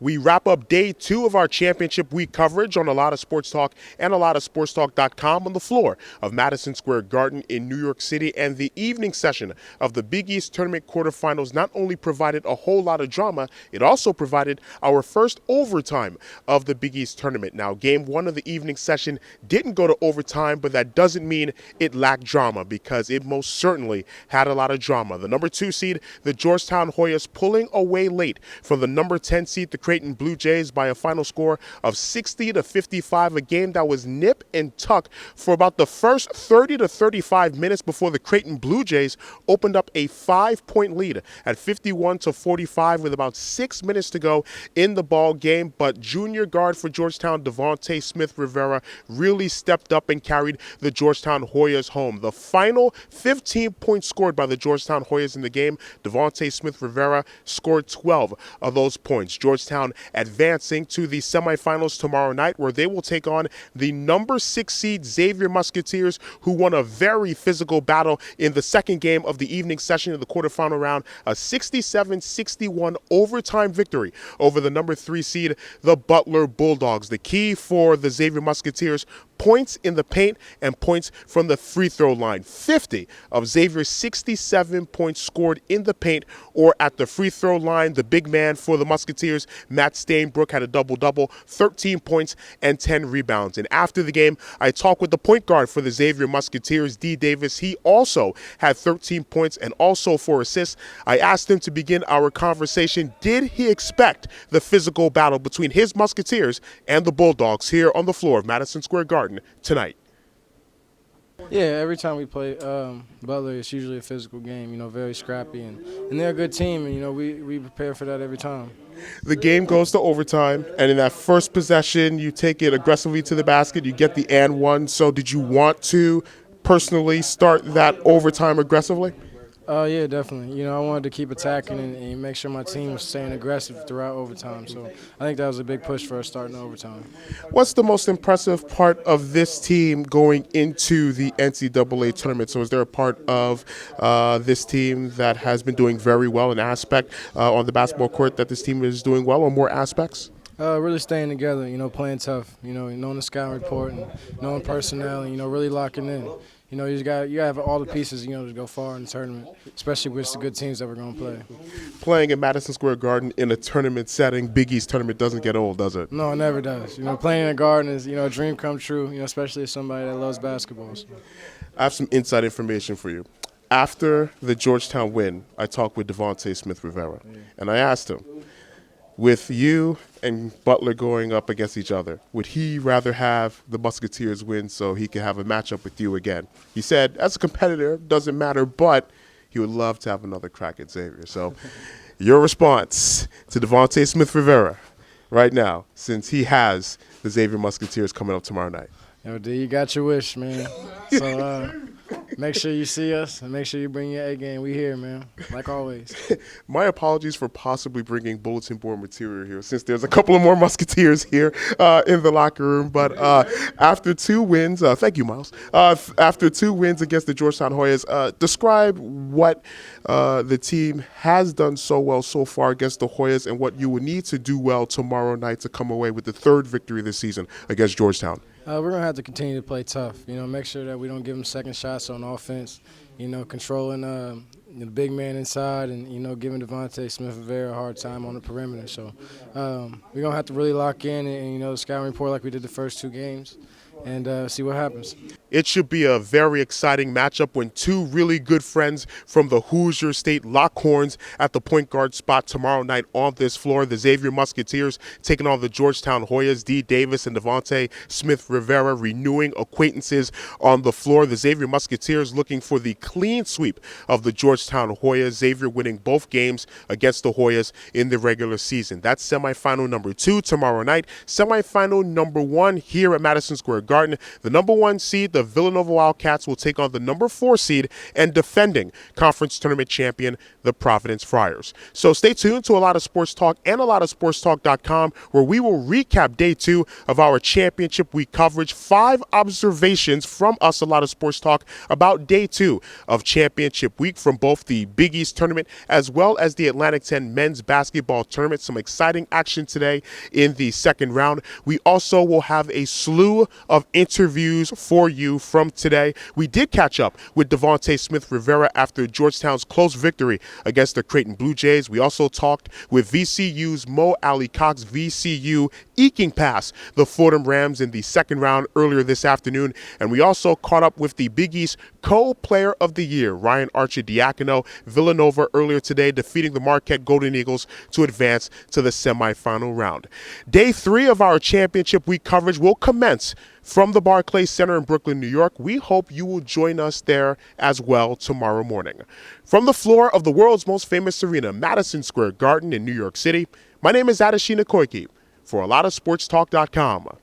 We wrap up day 2 of our championship week coverage on a lot of sports talk and a lot of sportstalk.com on the floor of Madison Square Garden in New York City. And the evening session of the Big East Tournament quarterfinals not only provided a whole lot of drama, it also provided our first overtime of the Big East Tournament. Now, game 1 of the evening session didn't go to overtime, but that doesn't mean it lacked drama, because it most certainly had a lot of drama. The number 2 seed, the Georgetown Hoyas, pulling away late from the number 10 seed, the Creighton Blue Jays, by a final score of 60-55, a game that was nip and tuck for about the first 30 to 35 minutes before the Creighton Blue Jays opened up a 5-point lead at 51-45 with about 6 minutes to go in the ball game. But junior guard for Georgetown, Devontae Smith-Rivera, really stepped up and carried the Georgetown Hoyas home. The final 15 points scored by the Georgetown Hoyas in the game, Devontae Smith-Rivera scored 12 of those points. Georgetown advancing to the semifinals tomorrow night, where they will take on the number 6 seed Xavier Musketeers, who won a very physical battle in the second game of the evening session of the quarterfinal round, a 67-61 overtime victory over the number 3 seed, the Butler Bulldogs. The key for the Xavier Musketeers: points in the paint and points from the free throw line. 50 of Xavier's 67 points scored in the paint or at the free throw line. The big man for the Musketeers, Matt Stainbrook, had a double-double, 13 points and 10 rebounds. And after the game, I talked with the point guard for the Xavier Musketeers, D. Davis. He also had 13 points and also 4 assists. I asked him to begin our conversation, did he expect the physical battle between his Musketeers and the Bulldogs here on the floor of Madison Square Garden tonight? Yeah, every time we play Butler, it's usually a physical game, very scrappy. And they're a good team, and, we prepare for that every time. The game goes to overtime, and in that first possession, you take it aggressively to the basket, you get the and one. So did you want to personally start that overtime aggressively? Yeah, definitely. I wanted to keep attacking and make sure my team was staying aggressive throughout overtime. So I think that was a big push for us starting overtime. What's the most impressive part of this team going into the NCAA tournament? So is there a part of this team that has been doing very well, an aspect on the basketball court that this team is doing well, or more aspects? Really staying together, playing tough, knowing the scouting report and knowing personnel and, really locking in. You have all the pieces, to go far in the tournament, especially with the good teams that we're going to play. Playing at Madison Square Garden in a tournament setting, Big East tournament, doesn't get old, does it? No, it never does. Playing in a garden is, a dream come true, especially as somebody that loves basketball. So. I have some inside information for you. After the Georgetown win, I talked with Devontae Smith-Rivera, and I asked him, with you and Butler going up against each other, would he rather have the Musketeers win so he could have a matchup with you again? He said, as a competitor, doesn't matter, but he would love to have another crack at Xavier. So your response to Devontae Smith-Rivera right now, since he has the Xavier Musketeers coming up tomorrow night? Yo, D, you got your wish, man. So make sure you see us and make sure you bring your A game. We here, man, like always. My apologies for possibly bringing bulletin board material here, since there's a couple of more Musketeers here in the locker room. But after 2 wins, thank you, Miles. After 2 wins against the Georgetown Hoyas, describe what the team has done so well so far against the Hoyas and what you will need to do well tomorrow night to come away with the 3rd victory this season against Georgetown. We're going to have to continue to play tough, make sure that we don't give them second shots on offense, controlling the big man inside and, giving Devontae Smith-Rivera a hard time on the perimeter. So we're going to have to really lock in and, the scouting report like we did the first 2 games and see what happens. It should be a very exciting matchup when 2 really good friends from the Hoosier State lock horns at the point guard spot tomorrow night on this floor. The Xavier Musketeers taking on the Georgetown Hoyas, D. Davis and Devontae Smith-Rivera renewing acquaintances on the floor. The Xavier Musketeers looking for the clean sweep of the Georgetown Hoyas. Xavier winning both games against the Hoyas in the regular season. That's semifinal number 2 tomorrow night. Semifinal number 1 here at Madison Square Garden. Garden. The number 1 seed, the Villanova Wildcats, will take on the number 4 seed and defending conference tournament champion, the Providence Friars. So stay tuned to A Lot of Sports Talk and a lot of sportstalk.com, where we will recap day 2 of our championship week coverage. 5 observations from us, A Lot of Sports Talk, about day 2 of championship week from both the Big East tournament as well as the Atlantic 10 men's basketball tournament. Some exciting action today in the second round. We also will have a slew of interviews for you from today. We did catch up with Devontae Smith-Rivera after Georgetown's close victory against the Creighton Blue Jays. We also talked with VCU's Mo Alley Cox, VCU eking past the Fordham Rams in the second round earlier this afternoon. And we also caught up with the Big East co-player of the year, Ryan Arcidiacono. Villanova earlier today defeating the Marquette Golden Eagles to advance to the semifinal round. Day 3 of our championship week coverage will commence from the Barclays Center in Brooklyn, New York. We hope you will join us there as well tomorrow morning. From the floor of the world's most famous arena, Madison Square Garden in New York City, my name is Adeshina Koike for a lot of sportstalk.com.